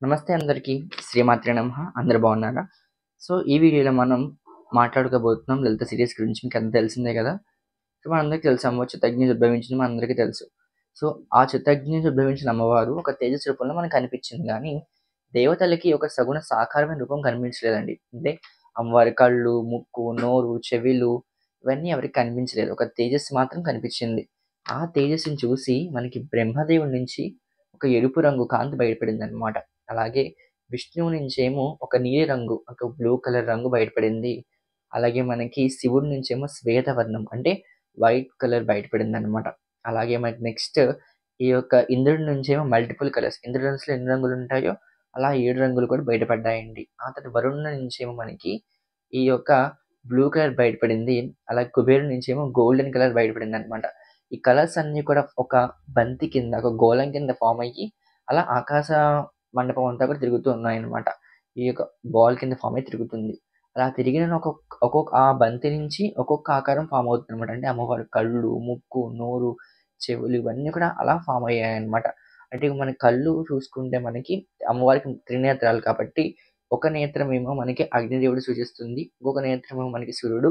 నమస్తే అందరికీ. శ్రీమాత్రే నమః. అందరూ బాగున్నారా? సో, ఈ వీడియోలో మనం మాట్లాడుకోబోతున్నాం లలిత సీరీస్ గురించి. మీకంతా తెలిసిందే గదా! సో, మనందరికీ తెలుసు అమ్మవారు చిత్తగ్ని నుంచి ఉద్భవించింది మనందరికీ తెలుసు. సో, ఆ చిత్తగ్ని నుంచి ఉద్భవించిన అమ్మవారు ఒక తేజస్సు రూపంలో మనకు కనిపించింది గానీ, దేవతలకి ఒక సగుణ సాకారమైన రూపం కనిపించలేదండి. అంటే అమ్మవారి కళ్ళు, ముక్కు, నోరు, చెవులు ఇవన్నీ ఎవరికీ కనిపించలేదు. ఒక తేజస్సు మాత్రం కనిపించింది. ఆ తేజస్సుని చూసి మనకి బ్రహ్మదేవుడి నుంచి ఒక ఎరుపు రంగు కాంతి బయటపడిందనమాట. అలాగే విష్ణువు నుంచేమో ఒక నీలి రంగు, ఒక బ్లూ కలర్ రంగు బయటపడింది. అలాగే మనకి శివుడి నుంచేమో శ్వేతవర్ణం అంటే వైట్ కలర్ బయటపడిందనమాట. అలాగే మనకి నెక్స్ట్ ఈ యొక్క ఇంద్రుడి నుంచేమో మల్టిపుల్ కలర్స్, ఇంద్రధనుస్సులో ఎన్ని రంగులుంటాయో అలా 7 రంగులు కూడా బయటపడ్డాయండి. ఆ తర్వాత వరుణుడి నుంచేమో మనకి ఈ యొక్క బ్లూ కలర్ బయటపడింది. అలాగే కుబేరుడి నుంచేమో గోల్డెన్ కలర్ బయటపడిందనమాట. ఈ కలర్స్ అన్నీ కూడా ఒక బంతి కింద, ఒక గోళం కింద ఫార్మ్ అయ్యి అలా ఆకాశ మండపం అంతా కూడా తిరుగుతూ ఉన్నాయన్నమాట. ఈ యొక్క బాల్ కింద ఫార్మ్ అయ్యి తిరుగుతుంది. అలా తిరిగిన ఒక్కొక్క ఆ బంతి నుంచి ఒక్కొక్క ఆకారం ఫార్మ్ అవుతుందన్నమాట. అంటే అమ్మవారి కళ్ళు, ముక్కు, నోరు, చెవులు ఇవన్నీ కూడా అలా ఫార్మ్ అయ్యాయన్నమాట. అంటే ఇక మన కళ్ళు చూసుకుంటే మనకి అమ్మవారికి త్రినేత్రాలు కాబట్టి ఒక నేత్రమేమో మనకి అగ్నిదేవుడు సూచిస్తుంది. ఇంకొక నేత్రమేమో మనకి సూర్యుడు,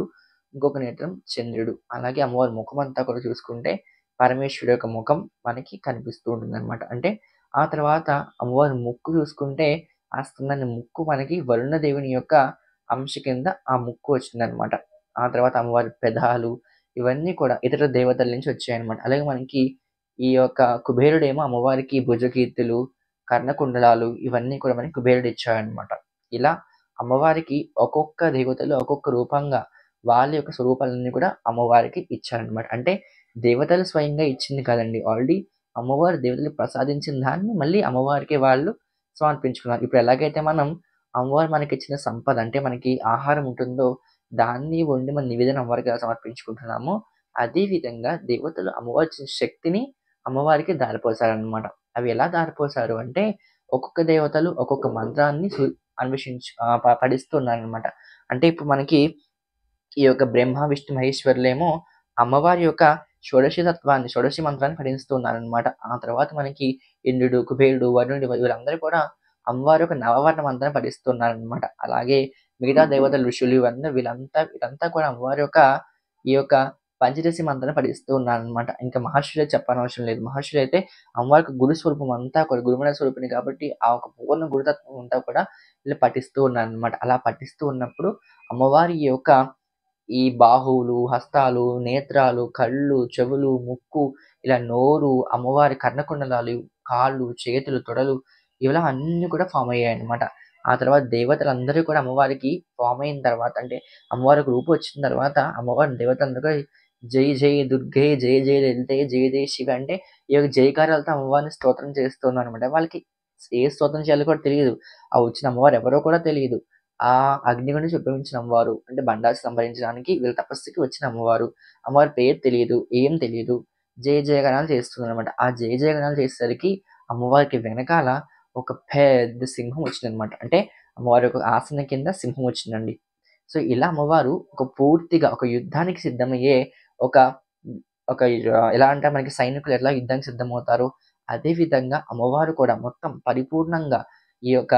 ఇంకొక నేత్రం చంద్రుడు. అలాగే అమ్మవారి ముఖమంతా కూడా చూసుకుంటే పరమేశ్వరుడు యొక్క ముఖం మనకి కనిపిస్తూ ఉంటుందన్నమాట. అంటే ఆ తర్వాత అమ్మవారి ముక్కు చూసుకుంటే ఆస్తుందని ముక్కు మనకి వరుణదేవుని యొక్క అంశ కింద ఆ ముక్కు వచ్చిందనమాట. ఆ తర్వాత అమ్మవారి పెదాలు ఇవన్నీ కూడా ఇతర దేవతల నుంచి వచ్చాయన్నమాట. అలాగే మనకి ఈ యొక్క కుబేరుడేమో అమ్మవారికి భుజకీర్తులు, కర్ణకుండలాలు ఇవన్నీ కూడా మనకి కుబేరుడు ఇచ్చాడనమాట. ఇలా అమ్మవారికి ఒక్కొక్క దేవతలు ఒక్కొక్క రూపంగా వాళ్ళ యొక్క స్వరూపాలన్నీ కూడా అమ్మవారికి ఇచ్చారనమాట. అంటే దేవతలు స్వయంగా ఇచ్చింది కాదండి. ఆల్రెడీ అమ్మవారు దేవతలకు ప్రసాదించిన దాన్ని మళ్ళీ అమ్మవారికే వాళ్ళు సమర్పించుకున్నారు. ఇప్పుడు ఎలాగైతే మనం అమ్మవారు మనకిచ్చిన సంపద అంటే మనకి ఆహారం ఉంటుందో దాన్ని వండి మన నివేదన అమ్మవారికి ఎలా సమర్పించుకుంటున్నామో, అదే విధంగా దేవతలు అమ్మవారు ఇచ్చిన శక్తిని అమ్మవారికి ధారపోసారనమాట. అవి ఎలా ధారపోసారు అంటే ఒక్కొక్క దేవతలు ఒక్కొక్క మంత్రాన్ని పఠిస్తున్నారనమాట. అంటే ఇప్పుడు మనకి ఈ యొక్క బ్రహ్మ, విష్ణు, మహేశ్వరులేమో అమ్మవారి యొక్క షోడశి తత్వాన్ని, షోడశి మంత్రాన్ని పఠిస్తున్నారనమాట. ఆ తర్వాత మనకి ఇంద్రుడు, కుబేరుడు, వరుణుడు వీళ్ళందరూ కూడా అమ్మవారి యొక్క నవవర్ణ మంత్రాన్ని పఠిస్తున్నారనమాట. అలాగే మిగతా దేవతలు, ఋషులు వీళ్ళంతా కూడా అమ్మవారి యొక్క ఈ యొక్క పంచదశి మంత్రాన్ని పఠిస్తూ ఉన్నారనమాట. ఇంకా మహర్షులే చెప్పనవసరం లేదు. మహర్షులైతే అమ్మవారికి గురు స్వరూపం అంతా కూడా గురుమల స్వరూపిణి కాబట్టి ఆ ఒక పూర్ణ గురుతత్వం అంతా కూడా వీళ్ళు పఠిస్తూ ఉన్నారనమాట. అలా పఠిస్తూ ఉన్నప్పుడు అమ్మవారి యొక్క ఈ బాహువులు, హస్తాలు, నేత్రాలు, కళ్ళు, చెవులు, ముక్కు, ఇలా నోరు, అమ్మవారి కర్ణకుండలాలు, కాళ్ళు, చేతులు, తొడలు ఇలా అన్నీ కూడా ఫార్మ్ అయ్యాయన్నమాట. ఆ తర్వాత దేవతలందరూ కూడా అమ్మవారికి ఫార్మ్ అయిన తర్వాత అంటే అమ్మవారికి రూపం వచ్చిన తర్వాత అమ్మవారిని దేవతలందరూ కూడా జై జై దుర్గే, జై జై లలితే, జై జై శివ అంటే ఈ యొక్క జయకారాలతో అమ్మవారిని స్తోత్రం చేస్తున్నారన్నమాట. వాళ్ళకి ఏ స్తోత్రం చేయాలో కూడా తెలీదు. ఆ వచ్చిన అమ్మవారు ఎవరో కూడా తెలీదు. ఆ అగ్నిగుండం నుంచి ఉద్భవించిన అమ్మవారు. అంటే బండాసు సంహరించడానికి వీళ్ళ తపస్సుకి వచ్చిన అమ్మవారు. అమ్మవారి పేరు తెలీదు. ఏం తెలీదు. జయ జయగణాలు చేస్తుందనమాట. ఆ జయ జయగణాలు చేసేసరికి అమ్మవారికి వెనకాల ఒక పెద్ద సింహం వచ్చిందనమాట. అంటే అమ్మవారి యొక్క ఆసనం కింద సింహం వచ్చిందండి. సో, ఇలా అమ్మవారు ఒక పూర్తిగా ఒక యుద్ధానికి సిద్ధమయ్యే ఒక ఒక ఎలా అంటే మనకి సైనికులు ఎట్లా యుద్ధానికి సిద్ధమవుతారో, అదే విధంగా అమ్మవారు కూడా మొత్తం పరిపూర్ణంగా ఈ యొక్క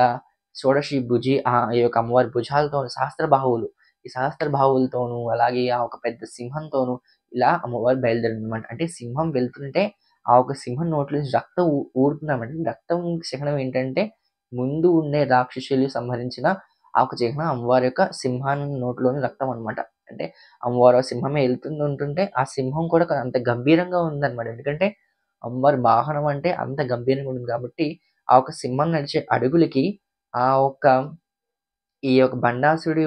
షోడశి భుజి ఈ యొక్క అమ్మవారి భుజాలతోను సహస్రబాహువులు. ఈ సహస్రబాహువులతోనూ అలాగే ఆ ఒక పెద్ద సింహంతోనూ ఇలా అమ్మవారు బయలుదేరిందనమాట. అంటే సింహం వెళ్తుంటే ఆ ఒక సింహం నోట్లో నుంచి రక్తం ఊరుతుందనమాట. రక్తం చిహ్నం ఏంటంటే ముందు ఉండే రాక్షసులు సంహరించిన ఆ ఒక చిహ్నం అమ్మవారి యొక్క సింహాన్ని నోట్లోని రక్తం అనమాట. అంటే అమ్మవారు ఆ సింహమే ఉంటుంటే ఆ సింహం కూడా అంత గంభీరంగా ఉందనమాట. ఎందుకంటే అమ్మవారి వాహనం అంటే అంత గంభీరంగా ఉంటుంది కాబట్టి ఆ ఒక సింహం నడిచే అడుగులకి ఆ ఒక్క ఈ యొక్క బండాసుడు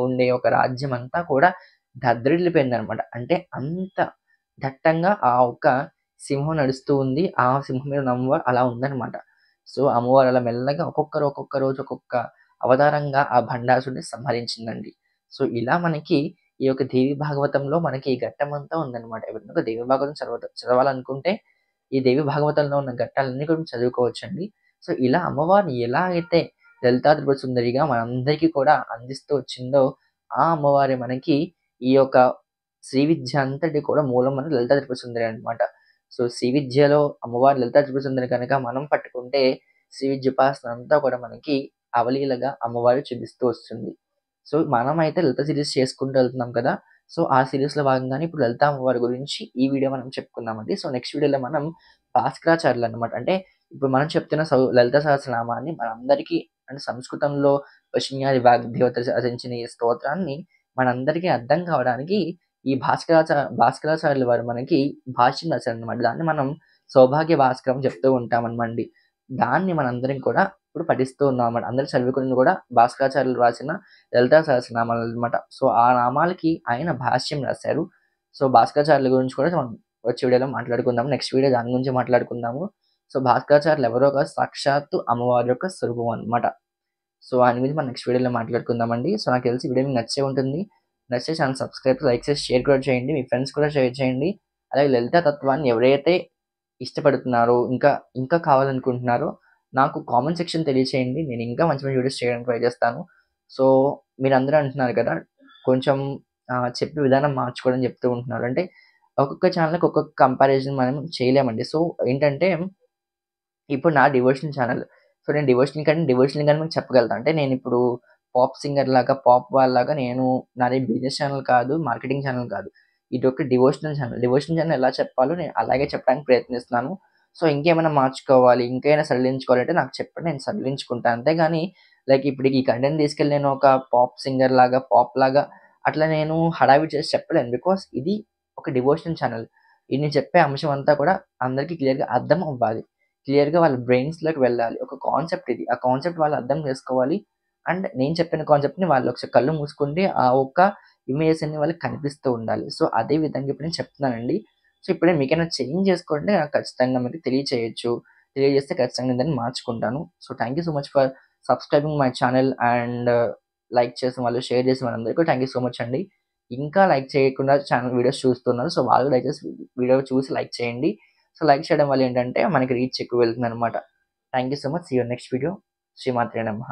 ఉండే ఒక రాజ్యమంతా కూడా దద్దరిల్లిపోయిందనమాట. అంటే అంత దట్టంగా ఆ ఒక్క సింహం నడుస్తూ ఉంది. ఆ సింహం మీద ఉన్న అమ్మవారు అలా ఉందనమాట. సో, అమ్మవారు అలా మెల్లగా ఒక్కొక్క రోజు ఒక్కొక్క అవతారంగా ఆ భండాసుడిని సంహరించిందండి. సో, ఇలా మనకి ఈ యొక్క దేవి భాగవతంలో మనకి ఈ ఘట్టమంతా ఉందనమాట. ఎవరైనా దేవి భాగవతం చదవాలనుకుంటే ఈ దేవి భాగవతంలో ఉన్న ఘట్టాలన్నీ కూడా చదువుకోవచ్చండి. సో, ఇలా అమ్మవారిని ఎలా అయితే లలితా త్రిపుర సుందరిగా మనందరికీ కూడా అందిస్తూ వచ్చిందో, ఆ అమ్మవారే మనకి ఈ యొక్క శ్రీ విద్య అంతటి కూడా మూలం మన లలితా త్రిపుర సుందరి అనమాట. సో, శ్రీ విద్యలో అమ్మవారు లలితా త్రిపుర సుందరి గనక మనం పట్టుకుంటే, శ్రీ విద్యుపాసన అంతా కూడా మనకి అవలీలగా అమ్మవారు చూపిస్తూ వస్తుంది. సో, మనమైతే లలిత సీరీస్ చేసుకుంటూ వెళ్తున్నాం కదా! సో, ఆ సీరీస్‌లో భాగంగానే ఇప్పుడు లలిత అమ్మవారి గురించి ఈ వీడియో మనం చెప్పుకుందామండి. సో, నెక్స్ట్ వీడియోలో మనం భాస్కరాచార్యులనమాట. అంటే ఇప్పుడు మనం చెప్తున్న లలిత సహస్రనామాన్ని మనందరికీ అంటే సంస్కృతంలో వశిన్యాది వాగ్దేవత రచించిన ఈ స్తోత్రాన్ని మనందరికీ అర్థం కావడానికి ఈ భాస్కరాచార్యుల వారు మనకి భాష్యం రాశారనమాట. దాన్ని మనం సౌభాగ్య భాస్కరం చెప్తూ ఉంటామనమండి. దాన్ని మనందరం కూడా ఇప్పుడు పఠిస్తూ ఉన్నామన్నమాట. అందరూ చదువుకున్నది కూడా భాస్కరాచార్యులు రాసిన లలితా సహస్రనామాలనమాట. సో, ఆ నామాలకి ఆయన భాష్యం రాశారు. సో, భాస్కరాచార్యుల గురించి కూడా మనం వచ్చే వీడియోలో మాట్లాడుకుందాము. నెక్స్ట్ వీడియో దాని గురించి మాట్లాడుకుందాము. సో, భాస్కరాచార్యులు ఎవరో కాదు సాక్షాత్తు అమ్మవారి యొక్క స్వరూపం అనమాట. సో, ఆయన గురించి మనం నెక్స్ట్ వీడియోలో మాట్లాడుకుందామండి. సో, నాకు తెలిసి వీడియో మీకు నచ్చే ఉంటుంది. నచ్చితే ఛానల్ సబ్స్క్రైబ్, లైక్ చేసి, షేర్ కూడా చేయండి. మీ ఫ్రెండ్స్ కూడా షేర్ చేయండి. అలాగే లలితా తత్వాన్ని ఎవరైతే ఇష్టపడుతున్నారో, ఇంకా కావాలనుకుంటున్నారో నాకు కామెంట్ సెక్షన్ తెలియచేయండి. నేను ఇంకా మంచి మంచి వీడియోస్ చేయడానికి ట్రై చేస్తాను. సో, మీరందరూ అంటున్నారు కదా! కొంచెం చెప్పే విధానం మార్చుకోవడం చెప్తూ ఉంటున్నారు. అంటే ఒక్కొక్క ఛానెల్‌కి ఒక్కొక్క కంపారిజన్ మనం చేయలేమండి. సో, ఏంటంటే ఇప్పుడు నా డివోషనల్ ఛానెల్. సో, నేను డివోషనల్ గానే మీకు చెప్పగలుగుతా. అంటే నేనిప్పుడు పాప్ సింగర్ లాగా, పాప్ వాళ్ళలాగా నాది బిజినెస్ ఛానెల్ కాదు, మార్కెటింగ్ ఛానెల్ కాదు. ఇదొక డివోషనల్ ఛానెల్. డివోషనల్ ఛానెల్ ఎలా చెప్పాలో నేను అలాగే చెప్పడానికి ప్రయత్నిస్తున్నాను. సో, ఇంకేమైనా మార్చుకోవాలి, ఇంకేమైనా సడలించుకోవాలంటే నాకు చెప్పండి. నేను సడలించుకుంటా. అంతేగాని లైక్ ఇప్పుడు ఈ కంటెంట్ తీసుకెళ్ళి నేను ఒక పాప్ సింగర్ లాగా, పాప్ లాగా అట్లా నేను హడావిడి చేసి చెప్పలేను. బికాజ్ ఇది ఒక డివోషనల్ ఛానెల్. ఇది నేను చెప్పే అంశం అంతా కూడా అందరికి క్లియర్‌గా అర్థం అవ్వాలి. క్లియర్‌గా వాళ్ళ బ్రెయిన్స్‌లోకి వెళ్ళాలి. ఒక కాన్సెప్ట్ ఇది. ఆ కాన్సెప్ట్ వాళ్ళు అర్థం చేసుకోవాలి. అండ్ నేను చెప్పిన కాన్సెప్ట్‌ని వాళ్ళు ఒకసారి కళ్ళు మూసుకుంటే ఆ ఒక్క ఇమేజెస్ అన్ని వాళ్ళకి కనిపిస్తూ ఉండాలి. సో, అదే విధంగా ఇప్పుడు నేను చెప్తున్నానండి. సో, ఇప్పుడే మీకేమైనా చేంజ్ చేసుకుంటే నాకు ఖచ్చితంగా మీకు తెలియచేయొచ్చు. తెలియజేస్తే ఖచ్చితంగా నేను దాన్ని మార్చుకుంటాను. So, thank you so much for subscribing my channel and like చేసిన వాళ్ళు, షేర్ చేసిన వాళ్ళందరికీ థాంక్ యూ సో మచ్ అండి. ఇంకా లైక్ చేయకుండా ఛానెల్ వీడియోస్ చూస్తున్నారు. సో, వాళ్ళు దయచేసి వీడియో చూసి లైక్ చేయండి. సో, లైక్ చేయడం వల్ల ఏంటంటే మనకి రీచ్ ఎక్కువ వెళ్తుందనమాట. Thank you so much. See you next video. శ్రీమాత్రే నమః.